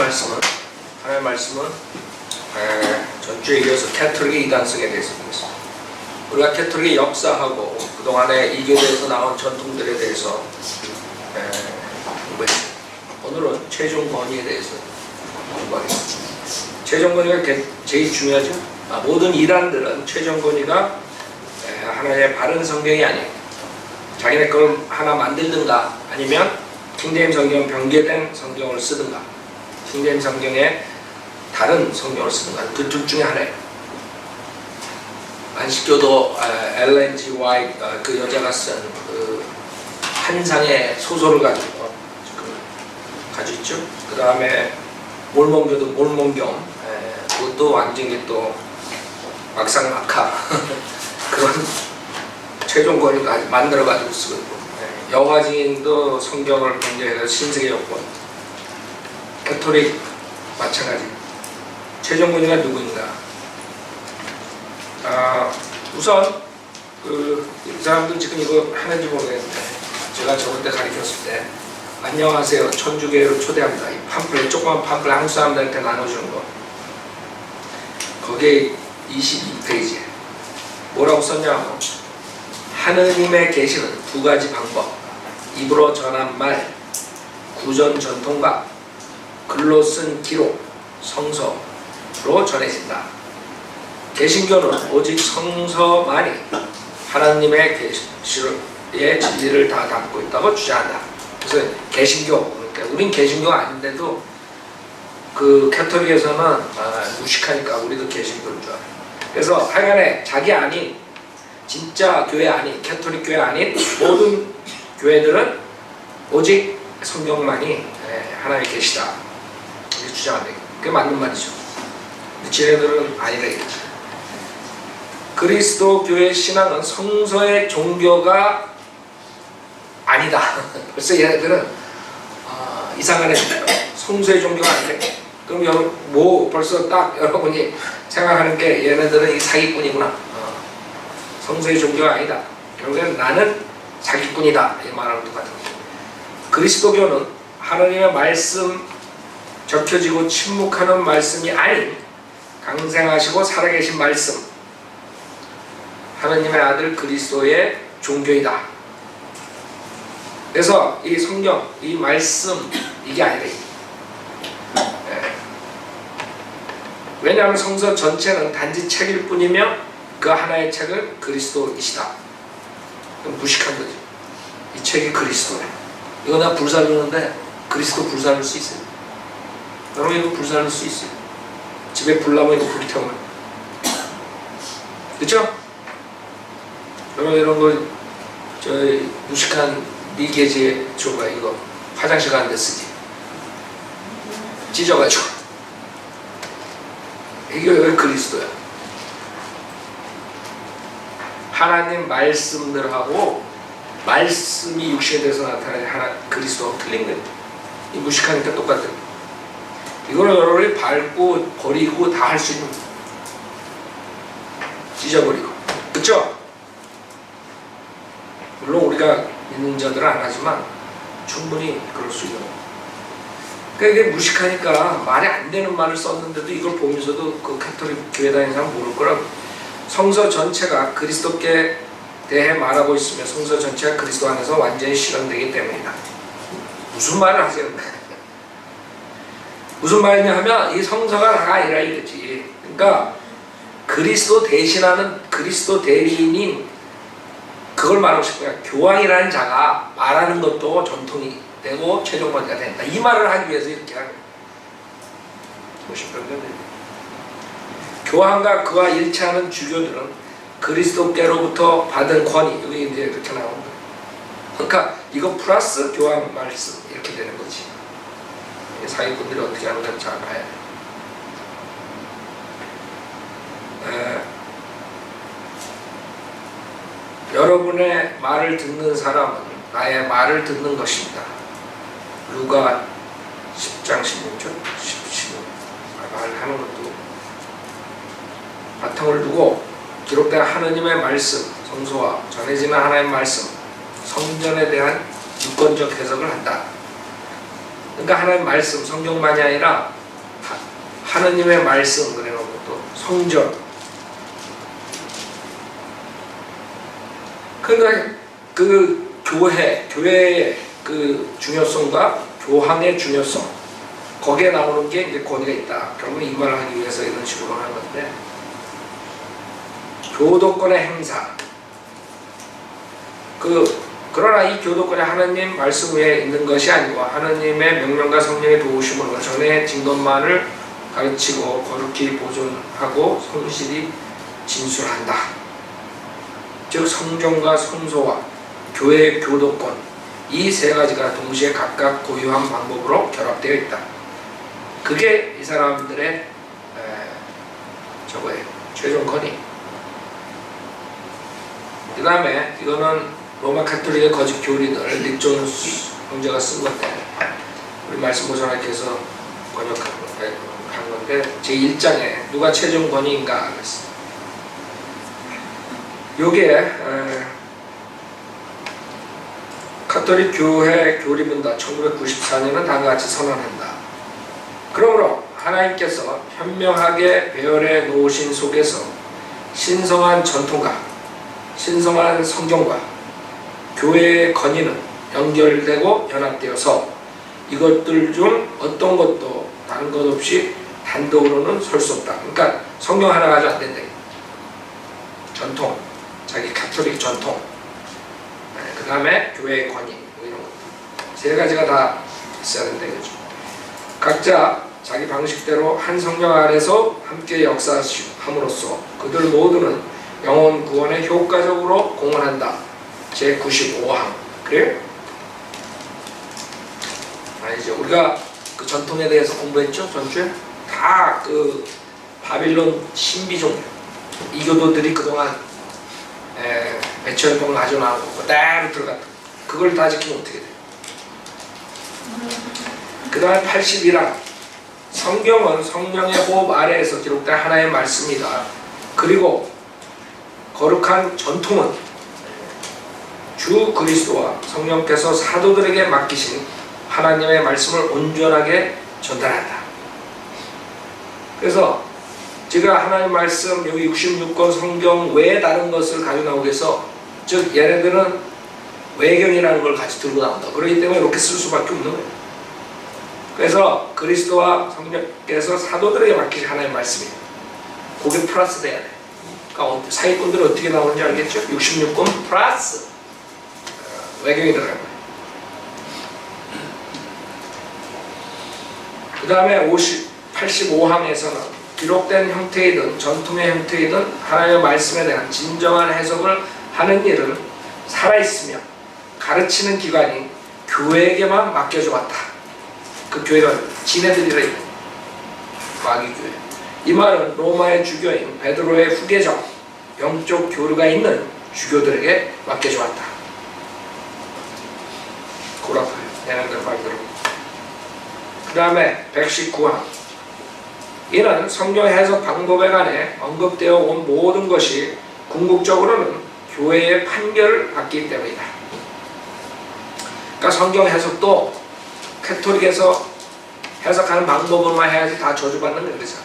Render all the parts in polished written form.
하나님의 말씀은 전주에 이어서 캐톨릭의 이단성에 대해서 보겠습니다. 우리가 캐톨릭의 역사하고 그동안의 이교대에서 나온 전통들에 대해서 공부했습니다. 오늘은 최종 권위에 대해서 공부하겠습니다. 최종 권위가 제일 중요하죠. 모든 이단들은 최종 권위가 하나의 바른 성경이 아니에요. 자기네 걸 하나 만들든가 아니면 킹제임 성경 변개된 성경을 쓰든가 킹제임 성경에 다른 성경을 쓰든가 그 둘 중에 하나예요. 안식교도 엘렌 G. 화이트 그 여자가 쓴 그 한상의 소설을 가지고 있죠. 그 다음에 몰몬교도 몰몬경 그것도 완전히 또 막상막하 그런 최종 권위를 만들어가지고 쓰거든요. 여호와 증인도 성경을 변경해서 신세계 여권, 캐톨릭 마찬가지. 최종 권위가 누구인가? 우선 이 사람들 지금 이거 하는지 모르겠는데 제가 저번 때 가르쳤을 때 안녕하세요 천주교회로 초대합니다. 이 팜플렛 조그만 팜플렛 한국 사람들한테 나눠주는 거 거기에 22페이지에 뭐라고 썼냐면 하느님의 계시는 두 가지 방법 입으로 전한 말, 구전 전통과 글로 쓴 기록, 성서로 전해진다. 개신교는 오직 성서만이 하나님의 계시의 진리를 다 담고 있다고 주장한다. 그래서 개신교, 그러니까 우린 개신교가 아닌데도 그 캐톨릭에서는 무식하니까 우리도 개신교인 줄 알아요. 그래서 하여간에 자기 아닌 진짜 교회 아닌 캐톨릭 교회 아닌 모든 교회들은 오직 성경만이 하나님의 계시다 이렇게 주장한다. 그게 맞는 말이죠. 지네들은 아니라 이거죠. 그리스도 교회 신앙은 성서의 종교가 아니다. 벌써 얘네들은 이상한 애들. 성서의 종교가 아니라. 그럼 벌써 딱 여러분이 생각하는 게 얘네들은 이 사기꾼이구나. 성서의 종교가 아니다. 결국엔 나는 사기꾼이다. 이 말하는 똑같은 거죠. 그리스도교는 하나님의 말씀 적혀지고 침묵하는 말씀이 아닌 강생하시고 살아계신 말씀 하나님의 아들 그리스도의 종교이다. 그래서 이 성경, 이 말씀 이게 아니라 왜냐하면 성서 전체는 단지 책일 뿐이며 그 하나의 책은 그리스도이시다. 무식한 거죠. 이 책이 그리스도래. 이거 나 불사르는데 그리스도 불사를 수 있어요. 여러분 이거 불사를 수 있어요. 집에 불 나면 이거 불태우면. 그쵸? 여러분 이런 거 무식한 미개지에 줘봐. 이거 화장실 가는데 쓰지. 찢어가지고. 이게 왜 그리스도야? 하나님 말씀들하고 말씀이 육신에 대해서 나타나는 그리스도하고 틀린 거예요. 이 무식하니까 똑같아요. 이거는 여러분이 밟고 버리고 다 할 수 있는 거예요. 찢어버리고. 그쵸? 물론 우리가 믿는 자들은 안 하지만 충분히 그럴 수 있는 거예요. 그러니까 이게 무식하니까 말이 안 되는 말을 썼는데도 이걸 보면서도 그 캐톨릭 교회 다니는 사람 모를 거라고. 성서 전체가 그리스도께 대해 말하고 있으며 성서 전체가 그리스도 안에서 완전히 실현되기 때문이다. 무슨 말을 하세요? 무슨 말이냐 하면 이 성서가 다가 아니라 이거지. 그러니까 그리스도 대신하는 그리스도 대리인인 그걸 말하고 싶어요. 교황이라는 자가 말하는 것도 전통이 되고 최종 권위가 된다. 이 말을 하기 위해서 이렇게 하는 거예요. 교황과 그와 일치하는 주교들은 그리스도께로부터 받은 권위, 여기 이제 이렇게 나오는 거예요. 그러니까 이거 플러스 교황 말씀 이렇게 되는 거지. 사기꾼들이 어떻게 하는 건지 잘 봐야 돼. 여러분의 말을 듣는 사람은 나의 말을 듣는 것입니다. 루가 10장 16절 17절 말하는 것도 바탕을 두고 기록된 하느님의 말씀, 성서와 전해지는 하나님의 말씀, 성전에 대한 유권적 해석을 한다. 그러니까 하나님 말씀, 성경만이 아니라 하느님의 말씀, 그래놓고 또 성전. 그러니까 그 교회의 그 중요성과 교황의 중요성, 거기에 나오는 게 이제 권위가 있다. 결국 이 말을 하기 위해서 이런 식으로 하는 건데, 교도권의 행사. 그러나 이 교도권이 하나님 말씀 위에 있는 것이 아니고 하나님의 명령과 성령의 도우심으로 전해진 것만을 가르치고 거룩히 보존하고 성실히 진술한다. 즉 성경과 성소와 교회의 교도권, 이 세 가지가 동시에 각각 고유한 방법으로 결합되어 있다. 그게 이 사람들의 최종 권위. 그 다음에 이거는 로마 카톨릭의 거짓 교리들 닉존 형제가 쓴 건데, 우리 말씀 보존하께서 번역한 건데, 제1장에 누가 최종 권위인가 그랬어. 요게 카톨릭 교회 교리문답 1994년은 다음과 같이 선언한다. 그러므로 하나님께서 현명하게 배열해 놓으신 속에서 신성한 전통과 신성한 성경과 교회의 권위는 연결되고 연합되어서 이것들 중 어떤 것도 다른 것 없이 단독으로는 설 수 없다. 그러니까 성경 하나 가지고 안 된다. 전통, 자기 카톨릭 전통, 그 다음에 교회의 권위, 뭐 이런 것들 세 가지가 다 있어야 된다 이거죠. 각자 자기 방식대로 한 성령 아래서 함께 역사함으로써 그들 모두는 영혼 구원에 효과적으로 공헌한다. 제95항. 그래요? 아니죠. 우리가 그 전통에 대해서 공부했죠? 전주에? 다 그 바빌론 신비종 이교도들이 그동안 몇천 년 동안 가져나오고 그대로 들어갔다. 그걸 다 지키면 어떻게 돼요? 그 다음에 81항. 성경은 성령의 호흡 아래에서 기록된 하나의 말씀이다. 그리고 거룩한 전통은 주 그리스도와 성령께서 사도들에게 맡기신 하나님의 말씀을 온전하게 전달한다. 그래서 제가 하나님 말씀 여기 66권 성경 외에 다른 것을 가지고 나오기 위해서, 즉 얘네들은 외경이라는 걸 같이 들고 나온다. 그렇기 때문에 이렇게 쓸 수밖에 없는 거예요. 그래서 그리스도와 성령께서 사도들에게 맡기신 하나님 말씀이에요. 그게 플러스 돼야 돼. 그러니까 사기꾼들은 어떻게 나오는지 알겠죠? 66권 플러스 외경이 들어간 거예요. 그 다음에 85항에서는 기록된 형태이든 전통의 형태이든 하나님의 말씀에 대한 진정한 해석을 하는 일은 살아있으며 가르치는 기관이 교회에게만 맡겨져 왔다. 그 교회가 지네들이라 있는 마귀교회. 이 말은 로마의 주교인 베드로의 후계자, 영적 교류가 있는 주교들에게 맡겨져 왔다. 고라파요. 얘네들 말대로. 그 다음에 119항. 이는 성경 해석 방법에 관해 언급되어 온 모든 것이 궁극적으로는 교회의 판결을 받기 때문이다. 그러니까 성경 해석도 카톨릭에서 해석하는 방법으로만 해야지 다 저주받는 거잖아.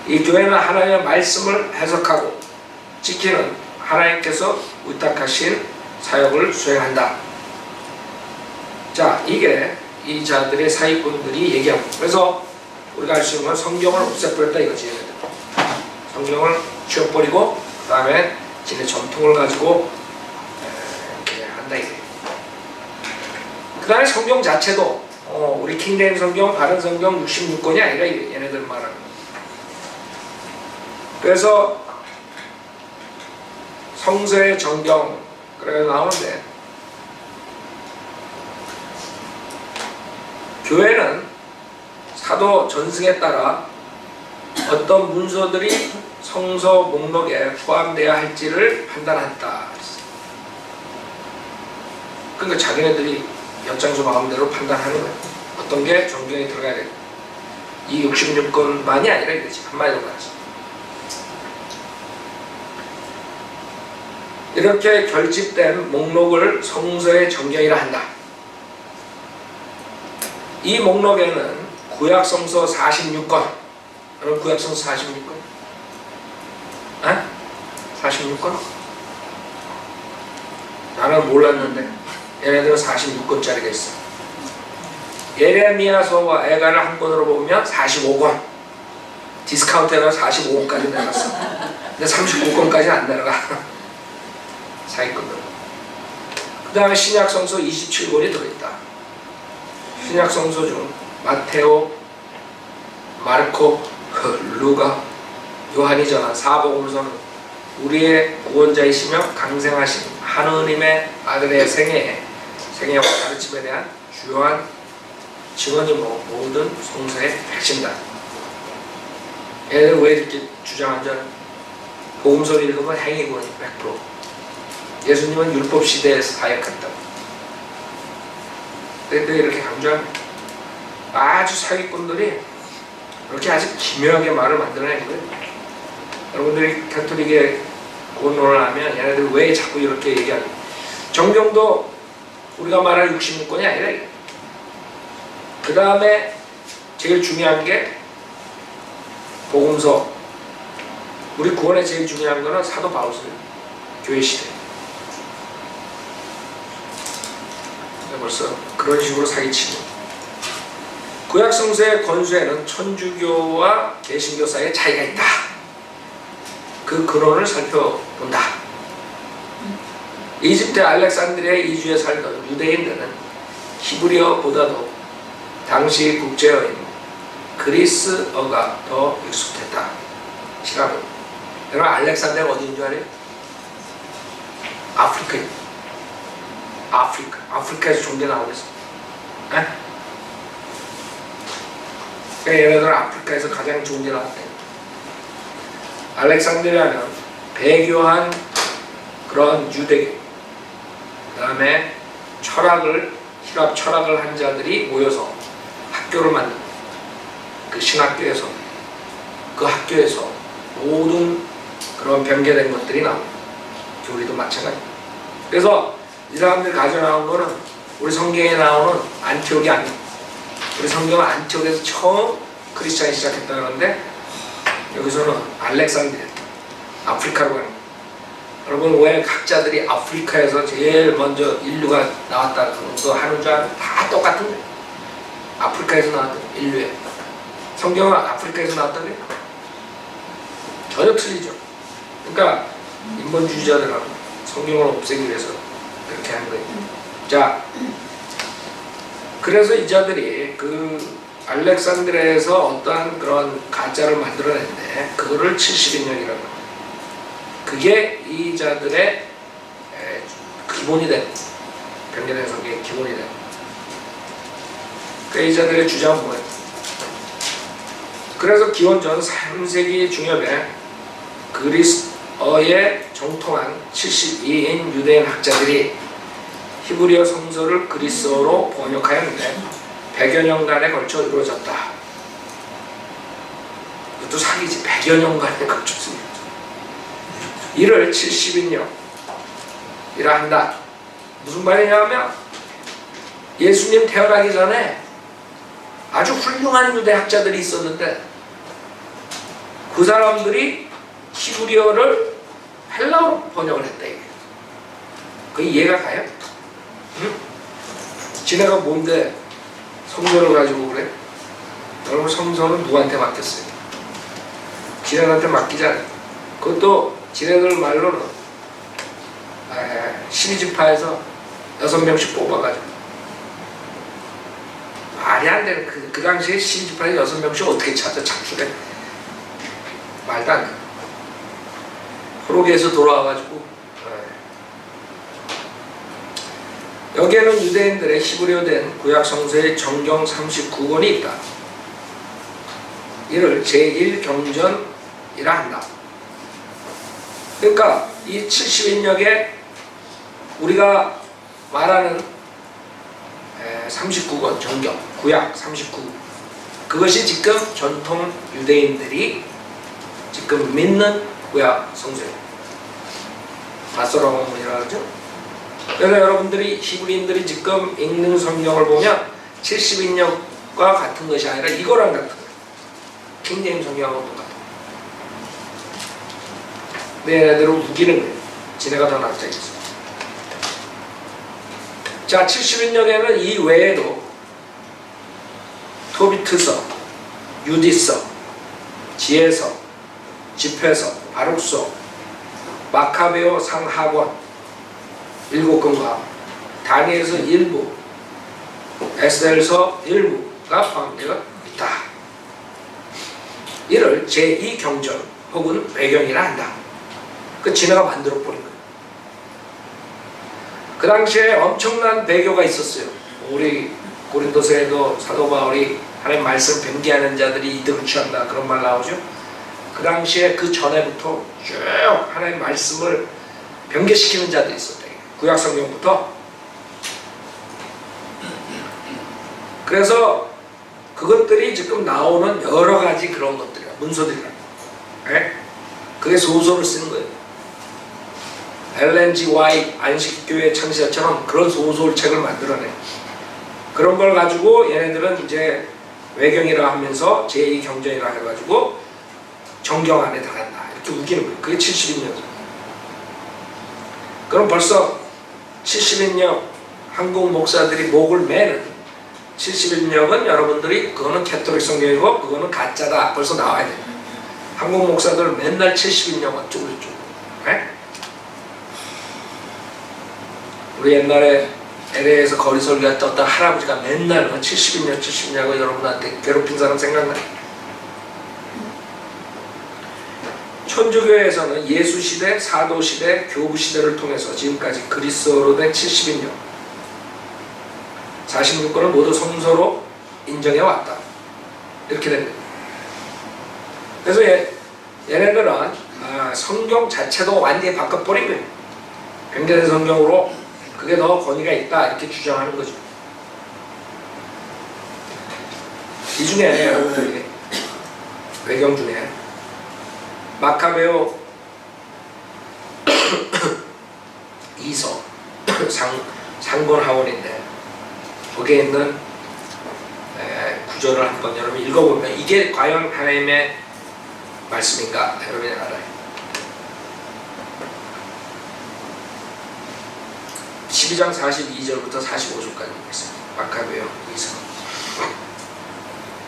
이 교회는 하나님의 말씀을 해석하고 지키는 하나님께서 위탁하신 사역을 수행한다. 자, 이게 이 자들의 사기꾼들이 얘기하고, 그래서 우리가 알 수 있는 건 성경을 없애버렸다 이거지. 성경을 지워버리고 그 다음에 지네 전통을 가지고 이렇게 한다 이게. 그 다음에 성경 자체도 우리 킹제임스 성경, 바른 성경 66권이 아니라 얘네들 말하는. 그래서 성서의 정경 그래 나오는데, 교회는 사도 전승에 따라 어떤 문서들이 성서 목록에 포함되어야 할지를 판단한다. 그러니까 자기네들이 엿장수 마음대로 판단하는 거예요. 어떤 게 정경에 들어가야 돼. 이 66권만이 아니라 이거지. 한마디로 말해서. 이렇게 결집된 목록을 성서의 정경이라 한다. 이 목록에는 구약성서 46권, 여러분 구약성서 46권? 아? 46권? 나는 몰랐는데 얘네들은 46권짜리가 있어. 예레미야서와 에가를 한 권으로 보면 45권, 디스카운트 해서 45권까지 내려갔어. 근데 39권까지 안 내려가. 사기꾼들. 그 다음에 신약성서 27권이 들어있다. 신약성서 중 마테오, 마르코, 루가, 요한이 전한 사복음서는 우리의 구원자이시며 강생하신 하느님의 아들의 생애와 가르침에 대한 주요한 증언이고 모든 성서의 핵심이다. 얘들 왜 이렇게 주장한 줄 알아요? 복음서를 읽으면 행위구원이 100%. 예수님은 율법 시대에서 사역했다. 근데 이렇게 강조합니다. 아주 사기꾼들이 이렇게 아주 기묘하게 말을 만들어낸 거예요. 여러분들이 가톨릭에 구원론을 하면 얘네들 왜 자꾸 이렇게 얘기하냐. 정경도 우리가 말할 66권이 아니라 그 다음에 제일 중요한 게 복음서. 우리 구원에 제일 중요한 거는 사도 바울서예요. 교회 시대. 벌써 그런 식으로 사기치고. 구약성서의 권수에는 천주교와 개신교 사이에 차이가 있다. 그 근원을 살펴본다. 이집트 알렉산드리아에 이주해 살던 유대인들은 히브리어보다도 당시 국제어인 그리스어가 더 익숙했다. 시라고. 여러분 알렉산드리아가 어디인 줄 알아요? 아프리카에서 존재 나오겠어. 그러니까 얘네들은 아프리카에서 가장 좋은 게 나왔대. 알렉산드리아는 배교한 그런 유대교, 그 다음에 힐랍 철학을 한 자들이 모여서 학교를 만든 그 신학교에서, 그 학교에서 모든 그런 변개된 것들이 나옵니다. 교리도 마찬가지. 그래서 이 사람들이 가져나온 거는 우리 성경에 나오는 안티옥이 아니에요. 우리 성경은 안티옥에서 처음 크리스찬이 시작했다 그러는데 여기서는 알렉산드리아, 아프리카로 가는 거예요. 여러분 왜 학자들이 아프리카에서 제일 먼저 인류가 나왔다 그거 하는 줄 알아요? 다 똑같은데. 아프리카에서 나왔던 인류에. 성경은 아프리카에서 나왔다 그래요? 전혀 틀리죠. 그러니까 인본주의자들은 성경을 없애기 위해서 그렇게 한 거예요. 자, 그래서 이 자들이 그 알렉산드리아에서 어떠한 그런 가짜를 만들어냈는데 그거를 70인역이라고 합니다. 그게 이 자들의 기본이 된, 변개된 성경의 기본이 된. 그 이 자들의 주장은 뭐예요? 그래서 기원전 3세기 중엽에 그리스어에 정통한 72인 유대인 학자들이 히브리어 성서를 그리스어로 번역하였는데 100여 년간에 걸쳐 이루어졌다. 이것도 사기지. 100여 년간에 걸쳤습니다. 이를 70인역이라 한다. 무슨 말이냐면 예수님 태어나기 전에 아주 훌륭한 유대 학자들이 있었는데 그 사람들이 히브리어를 헬라어로 번역을 했다. 이게. 그게 이해가 가요? 응? 지네가 뭔데 성서를 가지고 그래? 여러분 성서는 누구한테 맡겼어요? 지네한테 맡기잖아요. 그것도 지네들 말로는 12지파에서 6명씩 뽑아가지고 말이 안 되는 그 당시에 12지파에 6명씩 어떻게 찾아 착출해? 말도 안 돼. 호로게에서 돌아와가지고 여기에는 유대인들의 히브리어된 구약성서의 정경 39권이 있다. 이를 제1경전이라 한다. 그러니까 이 70인역에 우리가 말하는 39권 정경, 구약 39, 그것이 지금 전통 유대인들이 지금 믿는 구약 성서예요. 마소라문이라고 하죠. 그래서 여러분들이 히브리인들이 지금 읽는 성경을 보면 70인역 성경과 같은 것이 아니라 이거랑 같은 거예요. 킹제임 성경하고 똑같은 거예요. 근데 얘네들은 우기는 거예요. 지네가 더 낫자겠어. 자, 70인역에는 이 외에도 토비트서, 유디서, 지혜서, 집회서, 바룩서, 마카베오 상하권 7권과 다니엘서 일부, 에스겔서 일부가 포함되어 있다. 이를 제2경전 혹은 배경이라 한다. 그 지네가 만들어버린 거예요. 그 당시에 엄청난 배교가 있었어요. 우리 고린도서에도 사도 바울이 하나님 말씀 변개하는 자들이 이득을 취한다 그런 말 나오죠. 그 당시에 그 전에부터 쭉 하나님 말씀을 변개시키는 자들이 있었대요. 구약 성경부터. 그래서 그것들이 지금 나오는 여러 가지 그런 것들이야. 문서들이라. 네? 그게 소설을 쓰는 거예요. 엘렌 G 화이트 안식교회 창시자처럼 그런 소설책을 만들어내. 그런 걸 가지고 얘네들은 이제 외경이라 하면서 제2경전이라 해가지고 정경 안에 들어간다. 이렇게 우기는 거예요. 그게 70인역. 그럼 벌써 70인역 한국 목사들이 목을 매는 71역은 여러분들이 그거는 캐톨릭 성경이고 그거는 가짜다. 벌써 나와야 돼요. 한국 목사들 맨날 71역 어쩌고 저쩌고. 네? 우리 옛날에 LA에서 거리 설교했던 어떤 할아버지가 맨날 70년, 70년하고 여러분한테 괴롭힌 사람 생각나요? 천주교회에서는 예수시대, 사도시대, 교부시대를 통해서 지금까지 그리스어로 된 70인역 46권을 모두 성서로 인정해왔다. 이렇게 됩니다. 그래서 얘네들은 성경 자체도 완전히 바꿔버린 거예요. 변개된 성경으로 그게 더 권위가 있다 이렇게 주장하는 거죠. 이 중에 여러분들에게 외경 중에 마카베오 2서 상권하원인데 거기에 있는 구절을 한번 여러분 읽어보면 이게 과연 하나님의 말씀인가 여러분이 알아요. 12장 42절부터 45절까지 있습니다. 마카베오 2서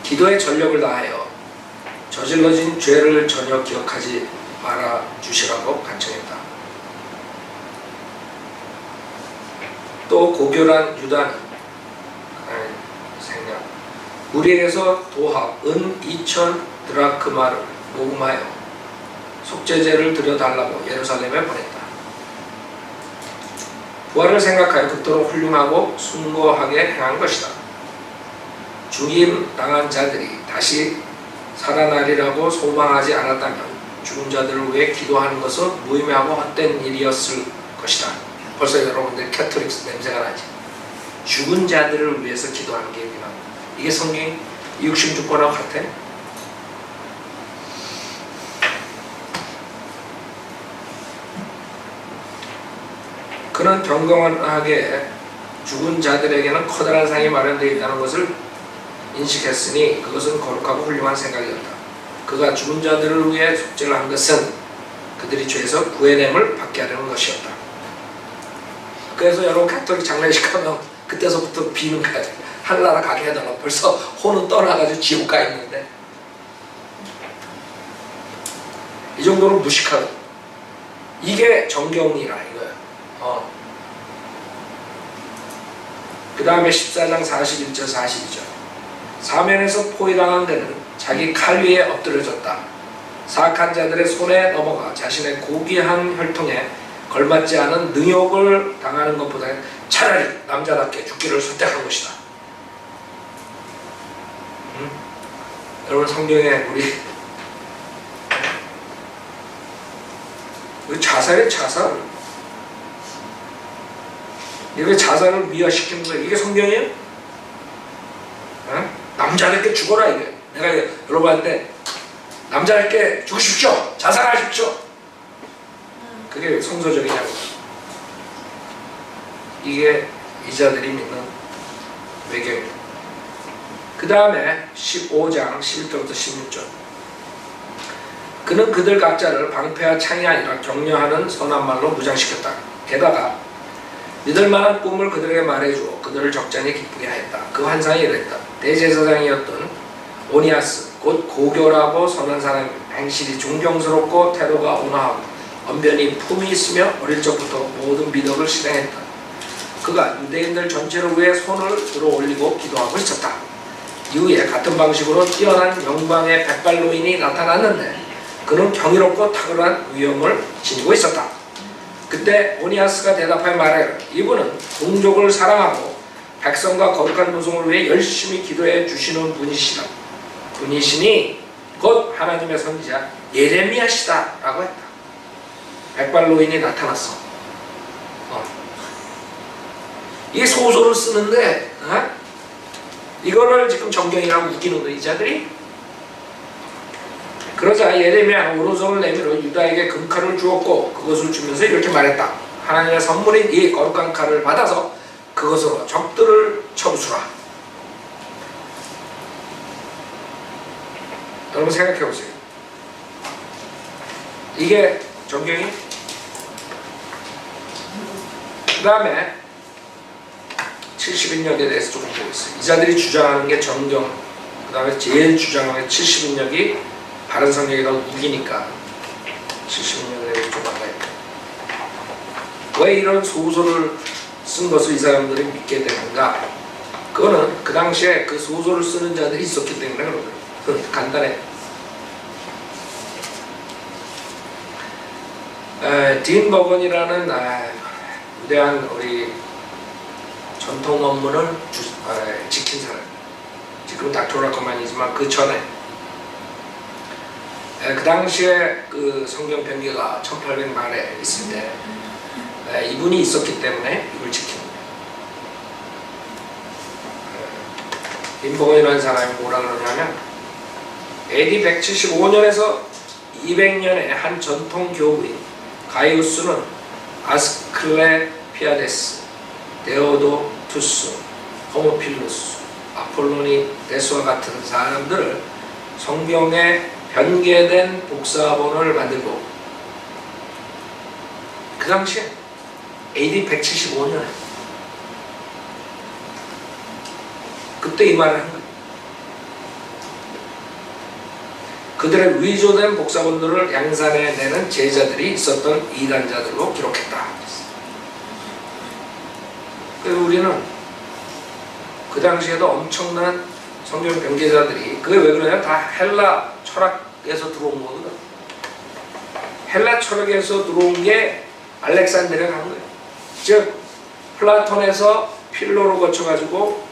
기도의 전력을 다하여 저질러진 죄를 전혀 기억하지 말아 주시라고 간청했다. 또 고교란 유다는 생략 무리에서 도합 은 2,000 드라크마를 모금하여 속죄제를 드려달라고 예루살렘에 보냈다. 부활을 생각하여 그토록 훌륭하고 숭고하게 행한 것이다. 죽임 당한 자들이 다시 살아나리라고 소망하지 않았다면 죽은 자들을 위해 기도하는 것은 무의미하고 헛된 일이었을 것이다. 벌써 여러분들 캐톨릭 냄새가 나지. 죽은 자들을 위해서 기도하는 게 여기 나와. 이게 성경이 66권하고 같아? 그는 경건하게 죽은 자들에게는 커다란 상이 마련되어 있다는 것을 인식했으니 그것은 거룩하고 훌륭한 생각이었다. 그가 죽은 자들을 위해 속죄를 한 것은 그들이 죄에서 구해냄을 받게 하려는 것이었다. 그래서 여러분 가톨릭 장례식 하면 그때서부터 비는 거야. 하늘나라 가게 해달라고. 벌써 혼은 떠나가지고 지옥 가 있는데 이 정도로 무식하고 이게 정경이라 이거야. 그 다음에 14장 41절 42절 사면에서 포위당한 그는 자기 칼 위에 엎드려졌다. 사악한 자들의 손에 넘어가 자신의 고귀한 혈통에 걸맞지 않은 능욕을 당하는 것보다 차라리 남자답게 죽기를 선택한 것이다. 여러분 성경에 우리 자살의 자살 이렇게 자살을 미화시키는 거예요. 이게 성경이에요? 남자답게 죽어라 이게. 내가 여러분한테 남자답게 죽으십시오. 자살하십시오. 그게 성서적이냐고. 이게 이자들이 믿는 외경입니다. 그 다음에 15장 11절부터 16절. 그는 그들 각자를 방패와 창이 아니라 격려하는 선한 말로 무장시켰다. 게다가 믿을 만한 꿈을 그들에게 말해주어 그들을 적잖이 기쁘게 하였다. 그 환상이 이랬다. 대제사장이었던 오니아스 곧 고결하고 선한 사람, 행실이 존경스럽고 태도가 온화하고 언변이 품이 있으며 어릴 적부터 모든 미덕을 실행했다. 그가 유대인들 전체를 위해 손을 들어 올리고 기도하고 있었다. 이후에 같은 방식으로 뛰어난 영광의 백발노인이 나타났는데 그는 경이롭고 탁월한 위엄을 지니고 있었다. 그때 오니아스가 대답하여 말하기를 이분은 동족을 사랑하고 백성과 거룩한 노송을 위해 열심히 기도해 주시는 분이시니 곧 하나님의 선지자 예레미야시다 라고 했다. 백발노인이 나타났어. 이 소설을 쓰는데 이거를 지금 정경이라고 우기는 거야 이자들이. 그러자 예레미야는 오른손을 내밀어 유다에게 금칼을 주었고 그것을 주면서 이렇게 말했다. 하나님의 선물인 이 거룩한 칼을 받아서 그것으로 적들을 쳐부수라. 여러분 생각해보세요. 이게 정경이. 그 다음에 70인역에 대해서 조금 보고 있어요. 이자들이 주장하는 게 정경, 그 다음에 제일 주장하는 70인역이 바른 성경이라고 우기니까 70인역에 대해서 좀 알아야겠다. 왜 이런 소설을 쓴 것을 이 사람들이 믿게 되는가? 그거는 그 당시에 그 소설을 쓰는 자들이 있었기 때문에 그러거든요. 간단해. 딘 버건이라는 위대한 우리 전통 원문을 지킨 사람. 지금 닥터라커만이지만 그 전에 그 당시에 그 성경 변기가 1800 말에 있을 때 이분이 있었기 때문에 이걸 지킵니다. 딘 버건이라는 사람이 뭐라 그러냐면 AD 175년에서 200년의 한 전통 교부인 가이우스는 아스클레피아데스, 데오도투스, 호모필루스, 아폴로니데스와 같은 사람들을 성경에 변개된 복사본을 만들고 그 당시에 AD 175년에 그때 이 말을 한 거예요. 그들의 위조된 복사본들을 양산해 내는 제자들이 있었던 이단자들로 기록했다. 그래서 우리는 그 당시에도 엄청난 성경 변개자들이 그게 왜 그러냐? 다 헬라 철학에서 들어온 거거든. 헬라 철학에서 들어온 게 알렉산드리아가 한 거예요. 즉 플라톤에서 필로로 거쳐가지고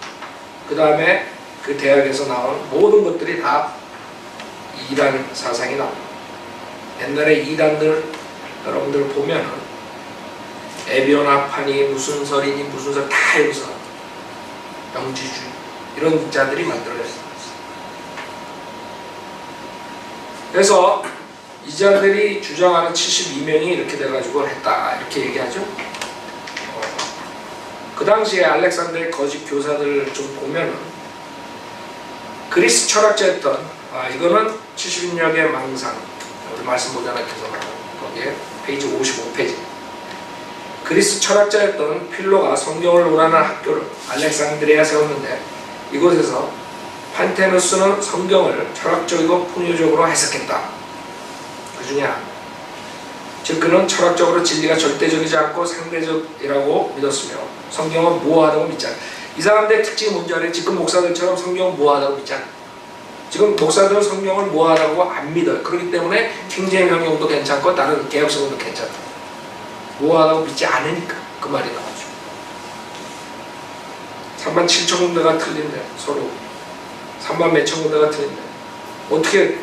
그 다음에 그 대학에서 나온 모든 것들이 다 이단 사상이 나옵니다. 옛날에 이단들 여러분들 보면은 에비오나파니 무슨 설이니 무슨 설 다 여기서 영지주의 이런 자들이 만들어냈어요. 그래서 이 자들이 주장하는 72명이 이렇게 돼가지고 했다 이렇게 얘기하죠. 그 당시에 알렉산더의 거짓 교사들 좀 보면은 그리스 철학자였던 이거는 70인역의 망상 우리 말씀 보잖아요. 거기에 페이지 55페이지 그리스 철학자였던 필로가 성경을 논하는 학교를 알렉산드리아에 세웠는데 이곳에서 판테누스는 성경을 철학적이고 풍요적으로 해석했다. 그 중에 하나. 즉 그는 철학적으로 진리가 절대적이지 않고 상대적이라고 믿었으며 성경은 모호하다고 믿지 않아. 이 사람들의 특징이 뭔지 알아요? 지금 목사들처럼 성경은 모호하다고 믿지 않아. 지금 목사들은 성경을 모호하다고 안 믿어요. 그렇기 때문에 킹제임 성경도 괜찮고 다른 개혁성경도 괜찮다. 모호하다고 믿지 않으니까 그 말이 나오죠. 37,000군데가 틀린데 서로 3만 몇천 군데가 틀린데 어떻게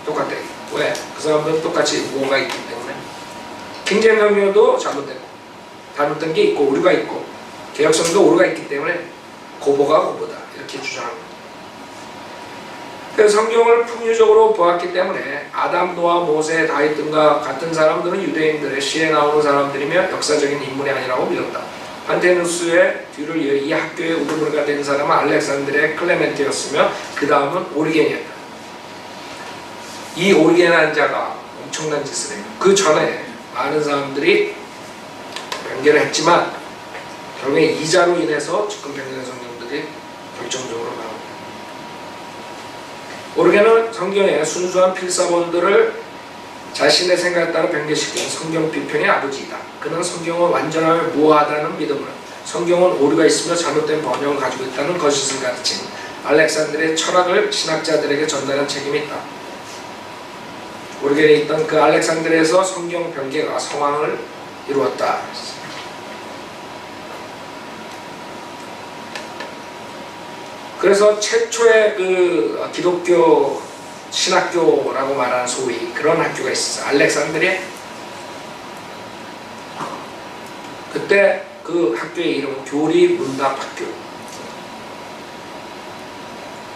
똑같대? 왜? 그 사람들은 똑같이 뭐가 있기 때문에 킹제임 성경도 잘못된 게 있고 오류가 있고 개혁성도 오류가 있기 때문에 고보가 고보다 이렇게 주장합니다. 그래서 성경을 풍요적으로 보았기 때문에 아담, 노아, 모세, 다윗 등과 같은 사람들은 유대인들의 시에 나오는 사람들이며 역사적인 인물이 아니라고 믿었다. 판테누스의 뒤를 이어 이 학교의 우두머리가 된 사람은 알렉산드리아의 클레멘트였으며 그 다음은 오리겐이었다. 이 오리겐이라는 자가 엄청난 짓을 해요. 그 전에 많은 사람들이 변개를 했지만 결국에 이 자로 인해서 지금 변개된 성경들이 결정적으로 나옵니다. 오리겐은 성경의 순수한 필사본들을 자신의 생각에 따라 변개시킨 성경 비평의 아버지이다. 그는 성경은 완전하며 무하다는 믿음으로 성경은 오류가 있으며 잘못된 번역을 가지고 있다는 거짓을 가르친 알렉산드리아의 철학을 신학자들에게 전달한 책임이 있다. 오리겐에 있던 그 알렉산드리아에서 성경 변개가 성황을 이루었다. 그래서 최초의 그 기독교 신학교라고 말하는 소위 그런 학교가 있었어요. 알렉산드리아. 그때 그 학교의 이름은 교리문답학교.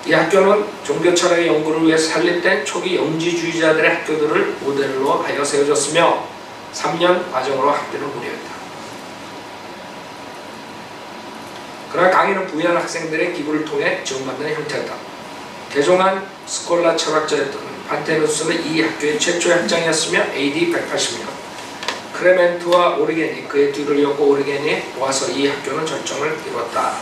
이 학교는 종교철학의 연구를 위해 설립된 초기 영지주의자들의 학교들을 모델로 하여 세워졌으며 3년 과정으로 학교를 운영했다. 그러나 강의는 부유한 학생들의 기부를 통해 지원받는 형태였다. 개종한 스콜라 철학자였던 판테누스는 이 학교의 최초의 학장이었으며 AD 180년 클레멘트와 오리겐이 그의 뒤를 이었고 오리겐이 와서 이 학교는 절정을 이뤘다.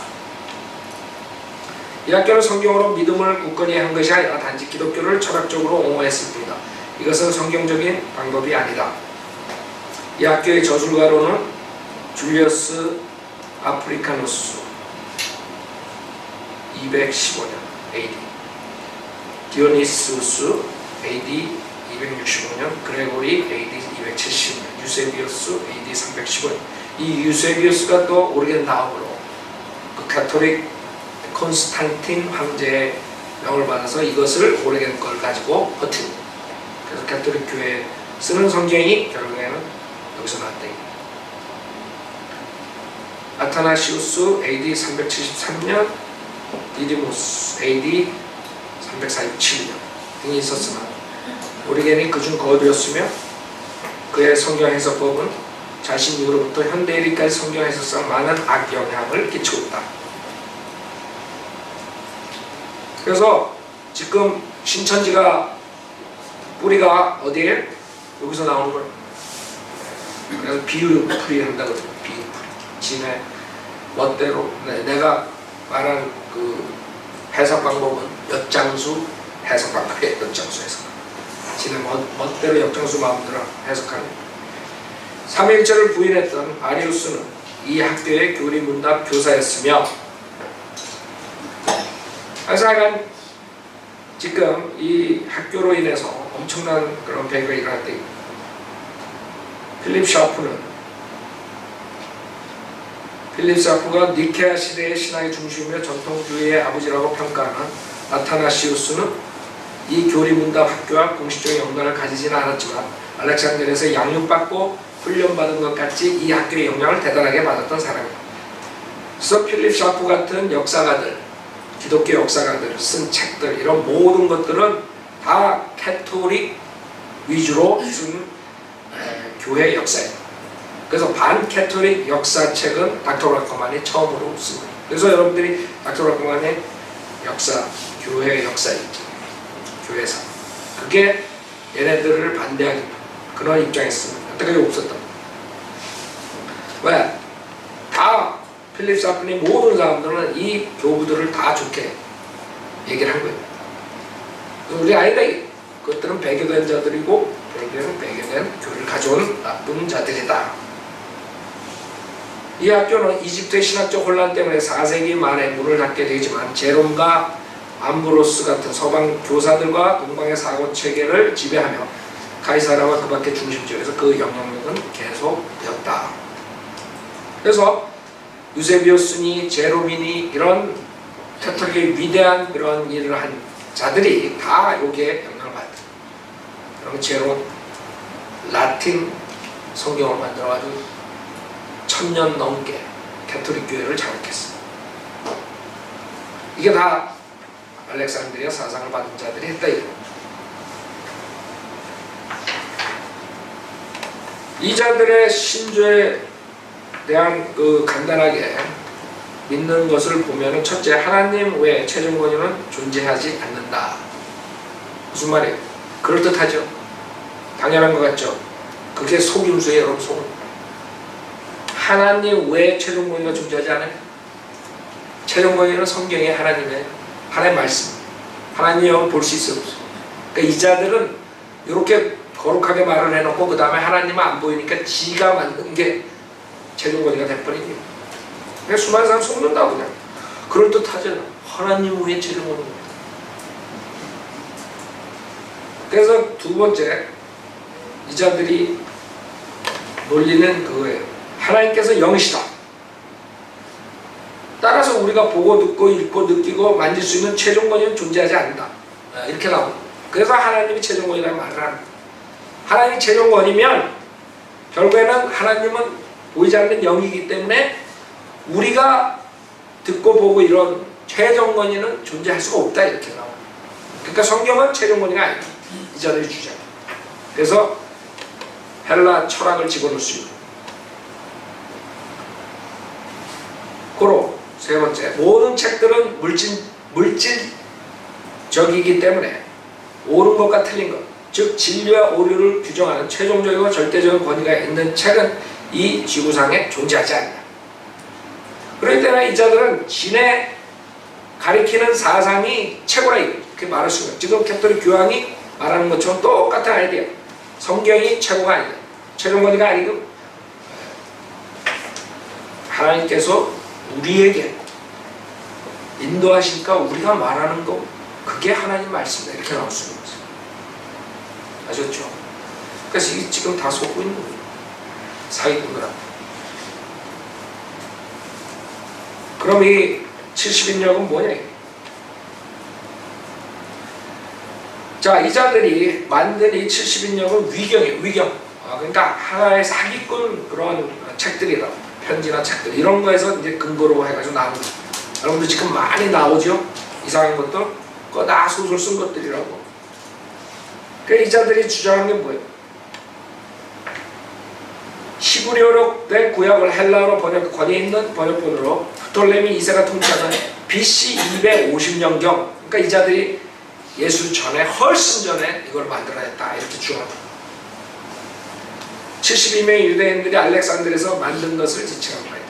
이 학교는 성경으로 믿음을 굳건히 한 것이 아니라 단지 기독교를 철학적으로 옹호했을 뿐이다. 이것은 성경적인 방법이 아니다. 이 학교의 저술가로는 줄리어스 아프리카누스 215년 AD, 디오니스우스 AD 265년, 그레고리 AD 270년, 유세비우스 AD 315년. 이 유세비우스가 또 오리겐 다음으로 그 가톨릭 콘스탄틴 황제의 명을 받아서 이것을 오리겐 걸 가지고 버틴. 그래서 가톨릭 교회에 쓰는 성경이 결국에는 여기서 나왔다. 아타나시우스 AD 373년, 디디모스 AD 347년 등이 있었으나 오리겐이 그중 거두였으며 그의 성경 해석법은 자신 이후로부터 현대일까지 성경 해석상 많은 악영향을 끼치고 있다. 그래서 지금 신천지가 뿌리가 어디에? 여기서 나오는 거예요. 그래서 비유풀이 한다고 그래요. 비유풀이. 지네 멋대로 내가 말한 그 해석 방법은 역장수 해석 방법이에요. 역장수 해석. 지네 멋대로 역장수 마음대로 해석하는. 삼위일체를 부인했던 아리우스는 이 학교의 교리문답 교사였으며 하여간 지금 이 학교로 인해서 엄청난 그런 배교가 일어날 때 필립 샤프가 니케아 시대의 신앙의 중심이며 전통주의의 아버지라고 평가하는 아타나시우스는 이 교리문답 학교와 공식적인 연관을 가지지는 않았지만 알렉산드리아에서 양육받고 훈련받은 것 같이 이 학교의 영향을 대단하게 받았던 사람입니다. 그래서 필립 샤프 같은 역사가들, 기독교 역사가들 쓴 책들, 이런 모든 것들은 다 캐토릭 위주로 쓴 교회 역사예요. 그래서 반캐토릭 역사책은 닥터 라커만이 처음으로 씁니다. 그래서 여러분들이 닥터 라커만의 역사, 교회 역사 있죠. 교회사. 그게 얘네들을 반대하는 그런 입장이었습니다. 여태까지 없었다. 왜? 다 필립 샤프니 모든 사람들은 이 교부들을 다 좋게 얘기를 한 거예요. 그래서 우리 아이다. 그것들은 배교된 자들이고 그들은 배교된 교를 가져온 나쁜 자들이다. 이 학교는 이집트의 신학적 혼란 때문에 4세기 만에 문을 닫게 되지만 제롬과 암브로스 같은 서방 교사들과 동방의 사고 체계를 지배하며 카이사라와 그 밖의 중심지역에서 그 영향력은 계속되었다. 그래서 유세비우스니 제롬이니 이런 캐톨릭의 위대한 그런 일을 한 자들이 다 여기에 영향을 받았다. 그러면 제롬 라틴 성경을 만들어가지고 1000년 넘게 캐톨릭 교회를 장악했어. 이게 다 알렉산드리아 사상을 받은 자들이 했다 이거. 이 자들의 신조의 대한 그 간단하게 믿는 것을 보면은 첫째, 하나님 외에 최종 권위는 존재하지 않는다. 무슨 말이에요? 그럴듯하죠? 당연한 것 같죠? 그게 속임수예요, 여러분. 속임. 하나님 외에 최종 권위가 존재하지 않아요? 최종 권위는 성경의 하나님의 말씀. 하나님을 볼 수 있어요, 없어요? 그러니까 이 자들은 이렇게 거룩하게 말을 해놓고 그 다음에 하나님은 안 보이니까 지가 만든 게 최종 권위가 돼버린 거예요. 그러니까 수많은 사람 속는다 그냥. 그럴듯하잖아. 하나님 외에 최종 권위가. 그래서 두 번째, 이 자들이 논리는 그거예요. 하나님께서 영이시다. 따라서 우리가 보고 듣고 읽고 느끼고 만질 수 있는 최종 권위는 존재하지 않는다. 이렇게 나옵니다. 그래서 하나님이 최종 권위라는 말을 합니다. 하나님이 최종 권위면 결국에는 하나님은 보이지 않는 영이기 때문에 우리가 듣고 보고 이런 최종 권위는 존재할 수가 없다. 이렇게 나옵니다. 그러니까 성경은 최종 권위가 아니다. 이 자들이 주장. 그래서 헬라 철학을 집어넣을 수 있는. 고로 세 번째, 모든 책들은 물질적이기 때문에 옳은 것과 틀린 것, 즉 진리와 오류를 규정하는 최종적이고 절대적인 권위가 있는 책은 이 지구상에 존재하지 않는다. 그렇기 때문에 이 자들은 진에 가리키는 사상이 최고라 이렇게 말할 수 있는. 지금 캐톨릭 교황이 말하는 것처럼 똑같은 아이디어. 성경이 최고가 아니다. 최종 권위가 아니고 하나님께서 우리에게 인도하시니까 우리가 말하는 거 그게 하나님 말씀이다. 이렇게 나올 수 있는 거죠. 아셨죠? 그래서 이게 지금 다 속고 있는 거예요. 사기꾼들한테. 그럼 이 70인역은 뭐냐? 자, 이 자들이 만든 이 70인역은 위경이에요. 위경. 그러니까 하나의 사기꾼 그런 책들이라. 편지나 책들 이런 거에서 이제 근거로 해가지고 나오는 거예요. 여러분들 지금 많이 나오죠? 이상한 것들. 그거 다 소설 쓴 것들이라고. 이 자들이 주장하는 게 뭐예요? 히브리어로 된 구약을 헬라어로 권위 있는 번역본으로 프톨레미 2세가 통치하던 BC 250년경, 그러니까 이 자들이 예수 전에 훨씬 전에 이걸 만들어냈다 이렇게 주장합니다. 72명의 유대인들이 알렉산드리아에서 만든 것을 지칭한 겁니다.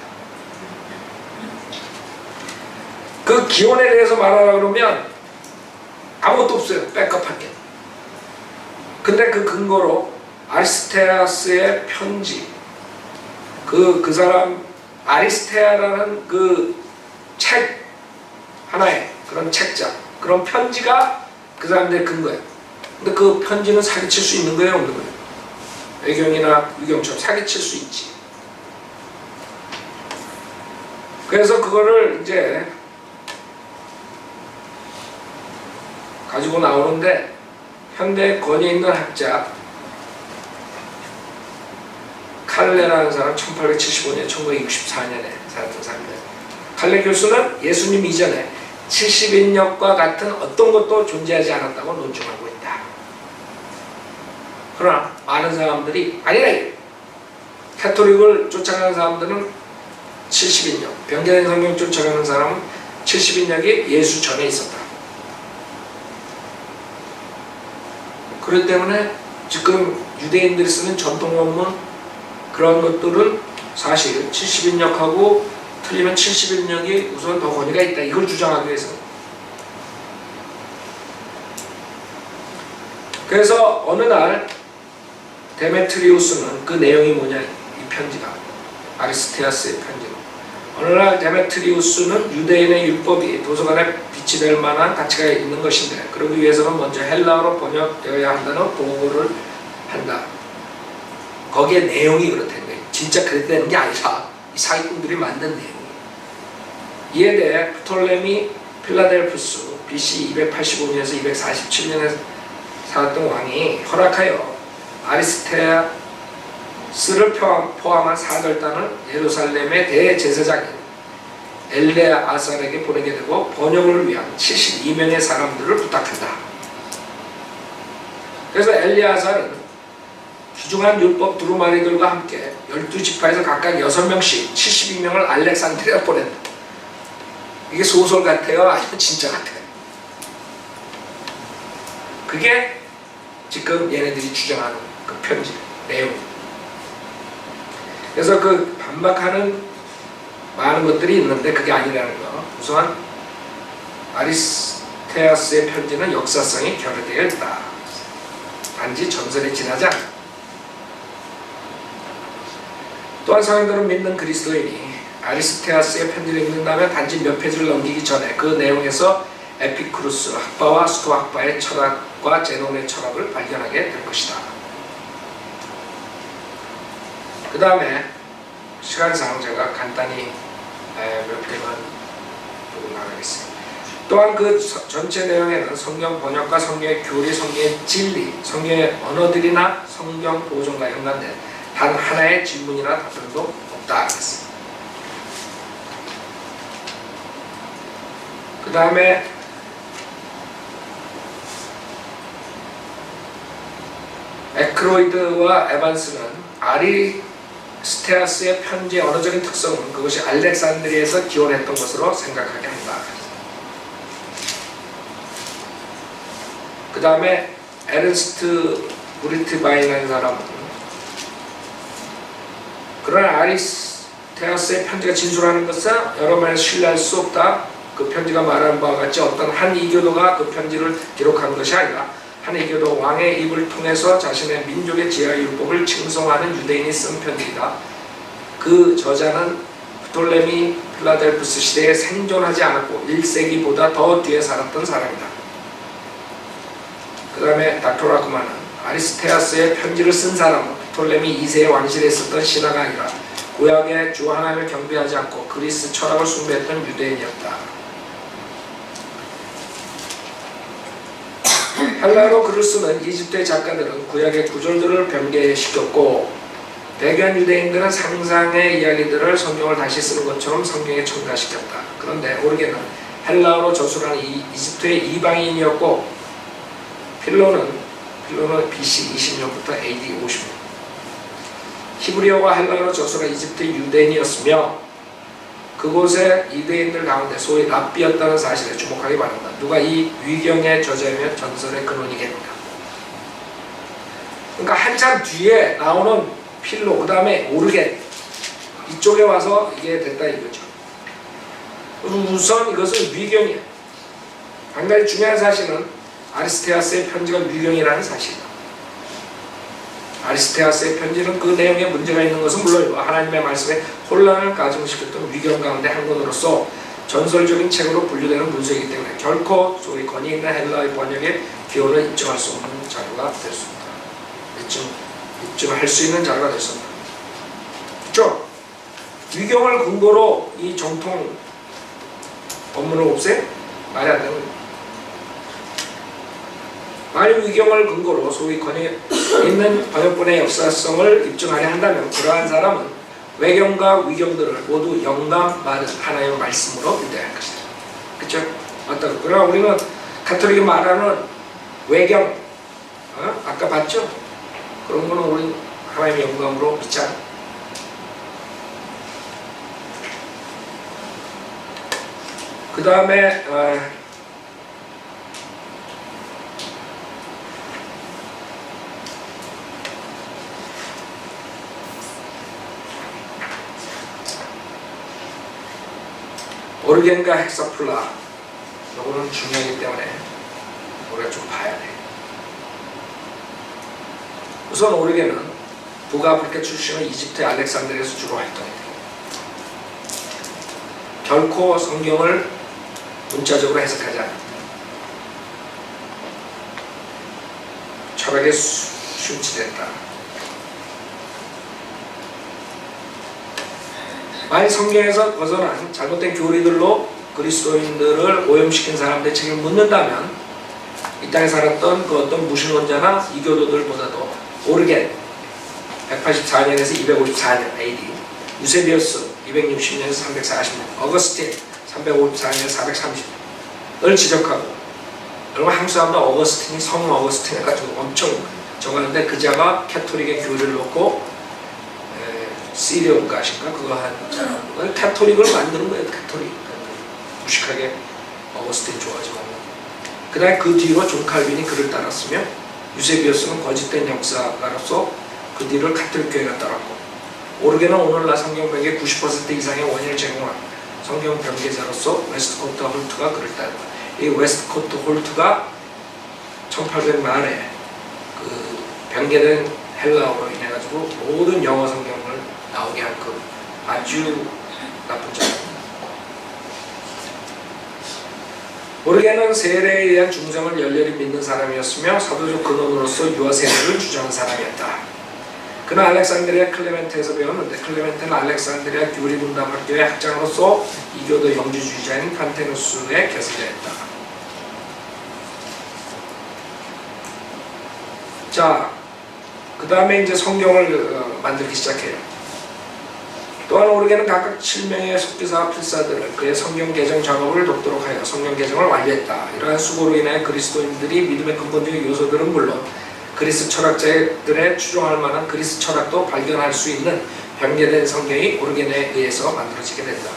그 기원에 대해서 말하라 그러면 아무것도 없어요. 백업할 게. 근데 그 근거로 아리스테아스의 편지, 그 사람 아리스테아라는 그 책 하나의 그런 책자, 그런 편지가 그 사람들의 근거예요. 근데 그 편지는 사기칠 수 있는 거예요, 없는 거예요? 외경이나 유경처럼 사기칠 수 있지. 그래서 그거를 이제 가지고 나오는데 현대 권위 있는 학자 칼레라는 사람 1875년, 1964년에 살았던 사람입니다. 칼레 교수는 예수님 이전에 70인역과 같은 어떤 것도 존재하지 않았다고 논증하고 있다. 그러나 많은 사람들이 아니라 카톨릭을 쫓아가는 사람들은 70인역, 변경된 성경 쫓아가는 사람은 70인역이 예수 전에 있었다. 그렇기 때문에 지금 유대인들이 쓰는 전통 원문 그런 것들은 사실 70인역하고 틀리면 70인역이 우선 더 권위가 있다. 이걸 주장하기 위해서. 그래서 어느 날 데메트리우스는 그 내용이 뭐냐, 이 편지가 아리스테아스의 편지가 어느 날 데메트리우스는 유대인의 율법이 도서관에 비치될 만한 가치가 있는 것인데 그러기 위해서는 먼저 헬라어로 번역되어야 한다는 보고를 한다. 거기에 내용이 그렇다는 거예요. 진짜 그랬다는 게 아니라 이 사기꾼들이 만든 내용이에요. 이에 대해 프톨레미 필라델푸스 BC 285년에서 247년에 살았던 왕이 허락하여 아리스테아스를 포함한 사절단을 예루살렘의 대제사장인 엘레아살에게 보내게 되고 번역을 위한 72명의 사람들을 부탁한다. 그래서 엘레아살은 귀중한 율법 두루마리들과 함께 12지파에서 각각 6명씩 72명을 알렉산드리아 보낸다. 이게 소설 같아요? 아니면 진짜 같아요? 그게 지금 얘네들이 주장하는 그 편지 내용. 그래서 그 반박하는 많은 것들이 있는데 그게 아니라는 거. 우선 아리스테아스의 편지는 역사성이 결여되어 있다. 단지 전설에 지나지 않다. 또한 성인들은 믿는 그리스도인이 아리스테아스의 편지를 읽는다면 단지 몇 페이지를 넘기기 전에 그 내용에서 에피쿠루스 학파와 스토아 학파의 철학과 제논의 철학을 발견하게 될 것이다. 그 다음에 시간상 제가 간단히 몇 개만 보고 나가겠습니다. 또한 그 전체 내용에는 성경 번역과 성경의 교리, 성경의 진리, 성경의 언어들이나 성경 보존과 연관된 단 하나의 질문이나 답변도 없다 하겠습니다. 그 다음에 에크로이드와 에반스는 아리스테아스의 편지의 언어적인 특성은 그것이 알렉산드리아에서 기원했던 것으로 생각하게 한다. 그 다음에 에른스트 브리트바인이라는 사람은 그러나 아리스테아스의 편지가 진술하는 것은 여러 면에서 신뢰할 수 없다. 그 편지가 말하는 바와 같이 어떤 한 이교도가 그 편지를 기록한 것이 아니라 한 이교도 왕의 입을 통해서 자신의 민족의 지하율법을 칭송하는 유대인이 쓴 편지이다. 그 저자는 프톨레미 필라델푸스 시대에 생존하지 않았고 1세기보다 더 뒤에 살았던 사람이다. 그 다음에 닥토라크만은 아리스테아스의 편지를 쓴 사람은 프톨레미 2세의 왕실에 있었던 신하가 아니라 구약의 주 하나님을 경배하지 않고 그리스 철학을 숭배했던 유대인이었다. 헬라어로 글을 쓰는 이집트의 작가들은 구약의 구절들을 변개시켰고 대견 유대인들은 상상의 이야기들을 성경을 다시 쓰는 것처럼 성경에 첨가시켰다. 그런데 오르게는 헬라어로 저술하는 이집트의 이방인이었고 필로는 BC 20년부터 AD 50년 히브리어와 헬라어로 저술한 이집트의 유대인이었으며 그곳의 유대인들 가운데 소위 랍비였다는 사실에 주목하기 바란다. 누가 이 위경의 저자이면 전설의 근원이겠다. 그러니까 한참 뒤에 나오는 필로, 그 다음에 오르겐 이쪽에 와서 이게 됐다 이거죠. 우선 이것은 위경이에요. 한 가지 중요한 사실은 아리스테아스의 편지가 위경이라는 사실이다. 아리스테아스의 편지는 그 내용에 문제가 있는 것은 물론이고 하나님의 말씀에 혼란을 가중시켰던 위경 가운데 한 권으로서 전설적인 책으로 분류되는 문서이기 때문에 결코 소위 권위 있는 헬라의 번역의 기원을 입증할 수 없는 자료가 될 수 있다. 입증할 수 있는 자료가 될 수 없다. 그렇죠? 위경을 근거로 이 정통 법문을 없애요? 말이 안 되는 거예요. 만약 위경을 근거로 소위 권위 있는 번역본의 역사성을 입증하려 한다면 그러한 사람은 외경과 위경들을 모두 영감받은 하나님의 말씀으로 믿어야 할 것이다. 그렇죠? 맞다. 그러나 우리는 가톨릭이 말하는 외경, 아까 봤죠? 그런 거는 우리 하나님의 영감으로 믿지 않아. 그 다음에 오르겐과 헥사플라 이거는 중요하기 때문에 우리가 좀 봐야 돼. 우선 오르겐은 북아프리카 출신의 이집트의 알렉산드리아에서 주로 활동했다. 결코 성경을 문자적으로 해석하지 않았다. 철학에 순치됐다. 만약 성경에서 벗어난 잘못된 교리들로 그리스도인들을 오염시킨 사람들의 책임을 묻는다면 이 땅에 살았던 그 어떤 무신론자나 이교도들보다도 오르겐 184년에서 254년 AD, 유세비우스 260년에서 340년, 어거스틴 354년에서 430년을 지적하고 여러분 한국 사람들 어거스틴이 성 어거스틴 해가지고 엄청 적었는데 그 자가 캐톨릭의 교리를 놓고 시리온 가신가 그거 한 캐톨릭을 만드는 거예요. 캐톨릭 무식하게 어거스틴 좋아하지만 그 다음에 그 뒤로 존 칼빈이 그를 따랐으며 유세비우스는 거짓된 역사가로서 그 뒤를 카톨릭 교회가 따랐고 오르게는 오늘날 성경 변기의 90% 이상의 원인을 제공한 성경 변계자로서 웨스트코트 홀트가 그를 따른다. 이 웨스트코트 홀트가 1800 말에 그 변계된 헬라어로 인해 가지고 모든 영어 성경을 나오게 한 그 아주 나쁜 자입니다. 오르게는 세례에 의한 중성을 열렬히 믿는 사람이었으며 사도적 근원으로서 유아 세례를 주장한 사람이었다. 그는 알렉산드리아 클레멘트에서 배웠는데 클레멘트는 알렉산드리아 교리 분담학교의 학장으로서 이교도 영주주의자인 판테누스의 계승자였다. 자, 그 다음에 이제 성경을 만들기 시작해요. 또한 오르게는 각각 7명의 속기사와 필사들을 그의 성경 개정 작업을 돕도록 하여 성경 개정을 완료했다. 이러한 수고로 인해 그리스도인들이 믿음의 근본적인 요소들은 물론 그리스 철학자들의 추종할 만한 그리스 철학도 발견할 수 있는 변개된 성경이 오르겐에 의해서 만들어지게 된다.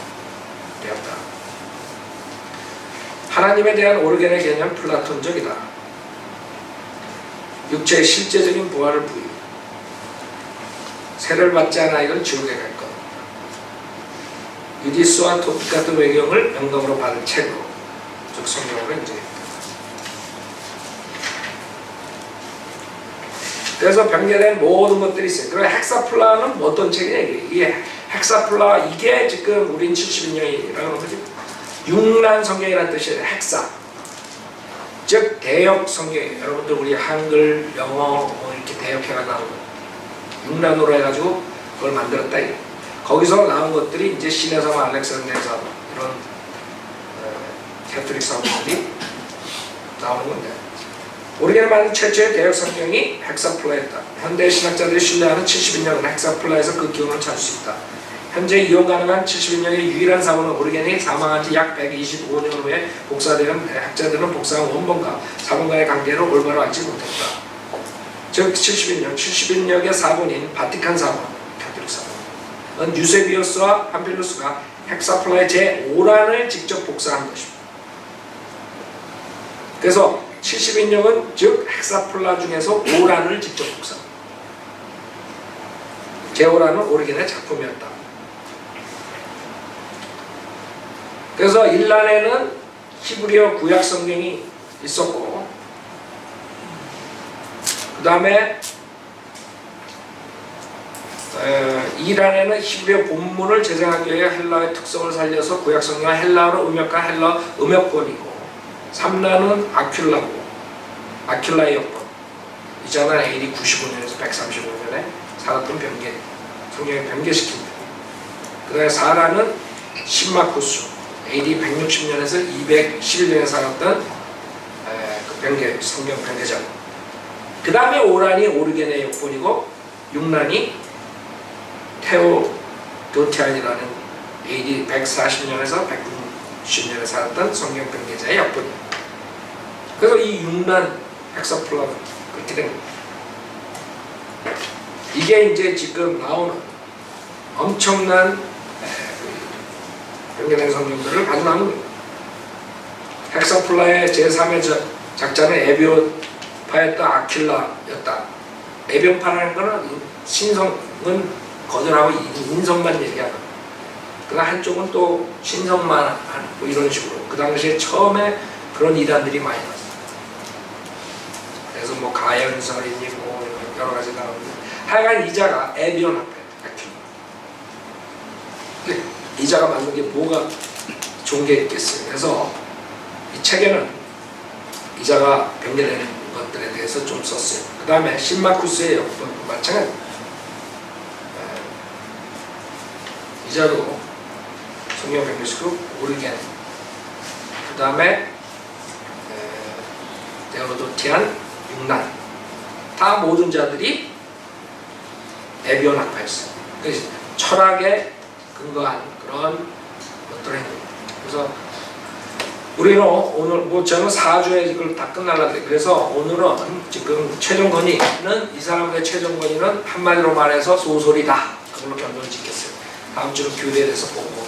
되었다. 하나님에 대한 오르겐의 개념은 플라톤적이다. 육체의 실제적인 부활을 부유. 세례를 받지 않은 아이는 지옥에 갈 것. 유디스와 토픽 같은 외경을 영감으로 받은 책으로, 즉 성경으로 이제. 그래서 변개된 모든 것들이 있어요. 그리고 헥사플라는 어떤 책이냐 이게 헥사플라 이게 지금 우린 72년이라는 거지. 융란 성경이라는 뜻이에요. 헥사. 즉 대역 성경이에요. 여러분들 우리 한글, 영어 뭐 이렇게 대역해가 나오는 융란으로 해가지고 그걸 만들었다. 거기서 나온 것들이 이제 신해섬, 알렉산드리아섬 이런 캐톨릭 사람들이 나오는 건데. 오르겐이 만든 최초의 대역 성경이 헥사플라였다. 현대 신학자들이 신뢰하는 72년은 헥사플라에서 그 기원을 찾을 수 있다. 현재 이용 가능한 72년의 유일한 사본은 오르겐이 사망한 지 약 125년 후에 복사되는 학자들은 복사한 원본과 사본과의 관계를 올바로 알지 못했다. 즉 71년의 사본인 바티칸 사본, 캐톨릭 사본은 유세비우스와 함필루스가 헥사플라의 제5ran을 직접 복사한 것입니다. 그래서 72년은 즉 헥사플라 중에서 5ran을 직접 복사합니다. 제5ran은 오르겐의 작품이었다. 그래서 1ran에는 히브리어 구약 성경이 있었고 그 다음에 2ran에는 히브리어 본문을 제정하기 위해 헬라어의 특성을 살려서 구약 성경을 헬라어로 음역한 헬라어 음역본이고 3ran은 아큘라의 역본 이 자는 AD 95년에서 135년에 살았던 성경을 변개시킵니다. 그 다음에 4ran은 신마쿠스 AD 160년에서 211년에 살았던 성경 변개자. 그 다음에 5ran이 오르겐의 역본이고 6ran이 테오도티안이라는 AD 140년에서 190년에 살았던 성경 변개자의 역본이에요. 그래서 이 6란 헥사플라 그렇게 된 겁니다. 이게 이제 지금 나오는 엄청난 변개된 성경들을 가져나온 겁니다. 헥사플라의 제3의 작자는 에비오파였던 아킬라였다. 에비오파라는 것은 신성은 거절하고 인성만 얘기하는. 그러나 한쪽은 또 신성만 하는 뭐 이런 식으로. 그 당시에 처음에 그런 이단들이 많이 났어요. 그래서 뭐 가연설이니 뭐 여러 가지 나오는데 하여간 이자가 에비온학파였다. 이자가 만든 게 뭐가 좋은 게 있겠어요. 그래서 이 책에는 이자가 변개되는 것들에 대해서 좀 썼어요. 그 다음에 신마쿠스의 역본도 마찬가지입니다. 이자도 성경 변개시키고 오르겐 그 다음에 데오도티안, 융란 다 모든 자들이 에비온 학파였어요. 그래서 철학에 근거한 그런 것들을 했습니다. 그래서 우리는 오늘 뭐 저는 4주에 이걸 다 끝날라 그래. 그래서 오늘은 지금 최종 건의는 이 사람들의 최종 건의는 한마디로 말해서 소설이다. 그걸로 결론을 짓겠어요. 다음 주는 교대에 대해서 보고.